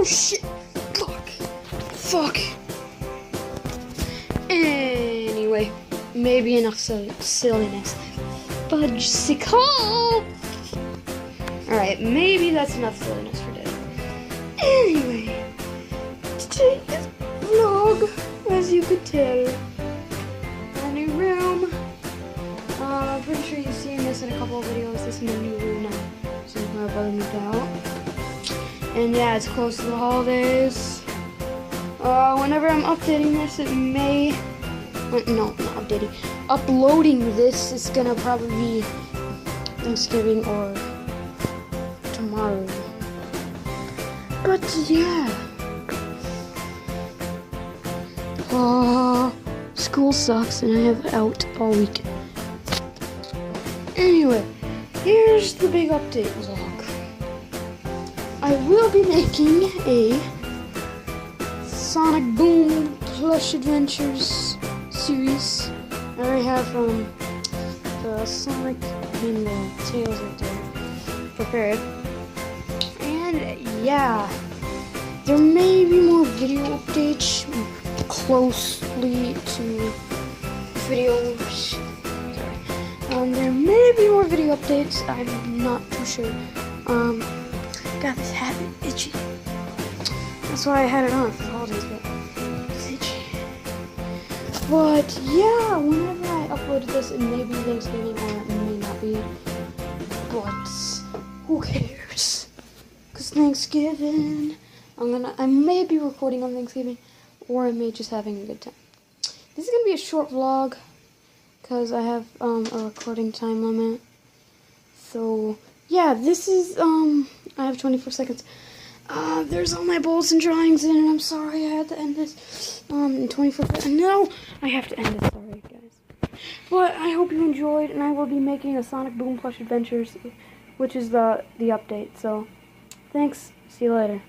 shit! Fuck. Anyway, maybe enough silliness. Fudgesicle! Alright, maybe that's enough silliness for today. Anyway, today's vlog, as you could tell, our new room. I'm pretty sure you've seen this in a couple of videos. This is my new room now, since my brother moved out. And yeah, it's close to the holidays. Whenever I'm updating this, it may... No, not updating. Uploading this is gonna probably be Thanksgiving or tomorrow. But yeah. School sucks and I have out all weekend. Anyway, here's the big update vlog. I will be making a Sonic Boom Plush Adventures series. I already have the Sonic and the Tails right there prepared. And yeah, there may be more video updates closely to videos. There may be more video updates. I'm not too sure. Got this habit itchy. That's why I had it on for the holidays, but it's itchy. But yeah, whenever I uploaded this, it may be Thanksgiving or it may not be. But who cares? Cause Thanksgiving, I may be recording on Thanksgiving, or I may just having a good time. This is gonna be a short vlog, cause I have a recording time limit. So yeah, this is I have 24 seconds. There's all my bullets and drawings in it. I'm sorry I had to end this in 24 seconds. No, I have to end it. Sorry, guys. But I hope you enjoyed, and I will be making a Sonic Boom Plush Adventures, which is the update. So, thanks. See you later.